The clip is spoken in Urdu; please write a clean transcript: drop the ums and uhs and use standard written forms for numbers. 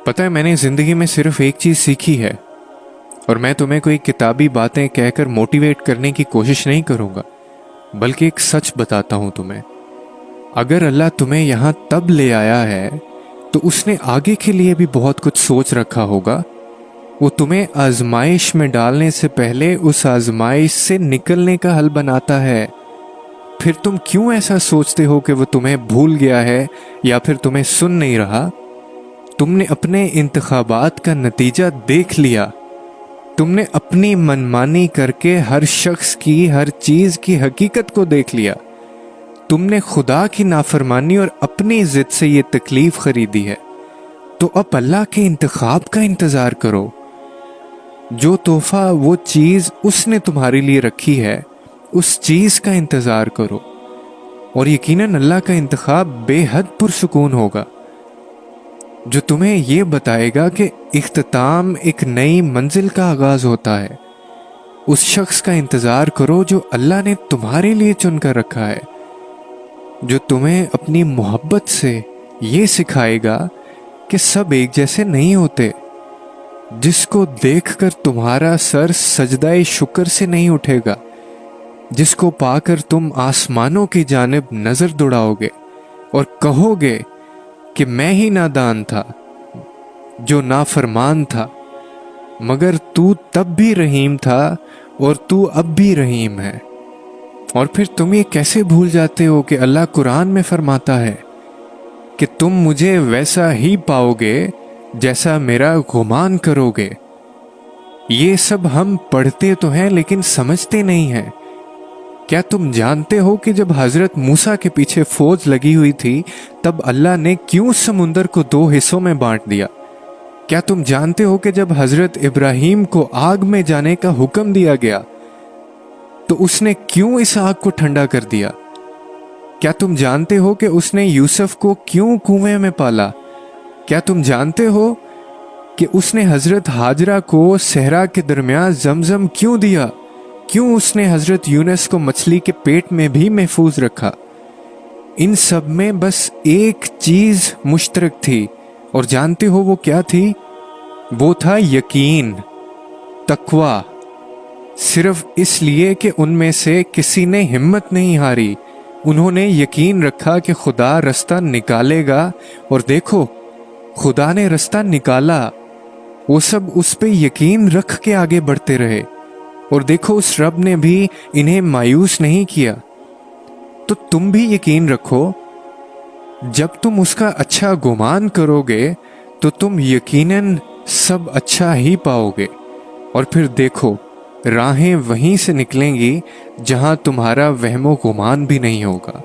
پتہ ہے میں نے زندگی میں صرف ایک چیز سیکھی ہے، اور میں تمہیں کوئی کتابی باتیں کہہ کر موٹیویٹ کرنے کی کوشش نہیں کروں گا، بلکہ ایک سچ بتاتا ہوں تمہیں۔ اگر اللہ تمہیں یہاں تب لے آیا ہے تو اس نے آگے کے لیے بھی بہت کچھ سوچ رکھا ہوگا۔ وہ تمہیں آزمائش میں ڈالنے سے پہلے اس آزمائش سے نکلنے کا حل بناتا ہے۔ پھر تم کیوں ایسا سوچتے ہو کہ وہ تمہیں بھول گیا ہے یا پھر تمہیں سن نہیں رہا؟ تم نے اپنے انتخابات کا نتیجہ دیکھ لیا۔ تم نے اپنی منمانی کر کے ہر شخص کی، ہر چیز کی حقیقت کو دیکھ لیا۔ تم نے خدا کی نافرمانی اور اپنی ضد سے یہ تکلیف خریدی ہے، تو اب اللہ کے انتخاب کا انتظار کرو۔ جو تحفہ، وہ چیز اس نے تمہارے لیے رکھی ہے، اس چیز کا انتظار کرو، اور یقیناً اللہ کا انتخاب بے حد پرسکون ہوگا، جو تمہیں یہ بتائے گا کہ اختتام ایک نئی منزل کا آغاز ہوتا ہے۔ اس شخص کا انتظار کرو جو اللہ نے تمہارے لیے چن کر رکھا ہے، جو تمہیں اپنی محبت سے یہ سکھائے گا کہ سب ایک جیسے نہیں ہوتے، جس کو دیکھ کر تمہارا سر سجدہ شکر سے نہیں اٹھے گا، جس کو پا کر تم آسمانوں کی جانب نظر دوڑاؤ گے اور کہو گے کہ میں ہی نادان تھا، جو نافرمان تھا، مگر تو تب بھی رحیم تھا اور تو اب بھی رحیم ہے۔ اور پھر تم یہ کیسے بھول جاتے ہو کہ اللہ قرآن میں فرماتا ہے کہ تم مجھے ویسا ہی پاؤ گے جیسا میرا گمان کرو گے۔ یہ سب ہم پڑھتے تو ہیں لیکن سمجھتے نہیں ہیں۔ کیا تم جانتے ہو کہ جب حضرت موسیٰ کے پیچھے فوج لگی ہوئی تھی تب اللہ نے کیوں سمندر کو 2 حصوں میں بانٹ دیا؟ کیا تم جانتے ہو کہ جب حضرت ابراہیم کو آگ میں جانے کا حکم دیا گیا تو اس نے کیوں اس آگ کو ٹھنڈا کر دیا؟ کیا تم جانتے ہو کہ اس نے یوسف کو کیوں کنویں میں پالا؟ کیا تم جانتے ہو کہ اس نے حضرت ہاجرہ کو صحرا کے درمیان زمزم کیوں دیا؟ کیوں اس نے حضرت یونس کو مچھلی کے پیٹ میں بھی محفوظ رکھا؟ ان سب میں بس ایک چیز مشترک تھی، اور جانتے ہو وہ کیا تھی؟ وہ تھا یقین، تقوی۔ صرف اس لیے کہ ان میں سے کسی نے ہمت نہیں ہاری، انہوں نے یقین رکھا کہ خدا رستہ نکالے گا، اور دیکھو خدا نے رستہ نکالا۔ وہ سب اس پہ یقین رکھ کے آگے بڑھتے رہے، اور دیکھو اس رب نے بھی انہیں مایوس نہیں کیا۔ تو تم بھی یقین رکھو، جب تم اس کا اچھا گمان کرو گے تو تم یقیناً سب اچھا ہی پاؤ گے، اور پھر دیکھو راہیں وہیں سے نکلیں گی جہاں تمہارا وہم و گمان بھی نہیں ہوگا۔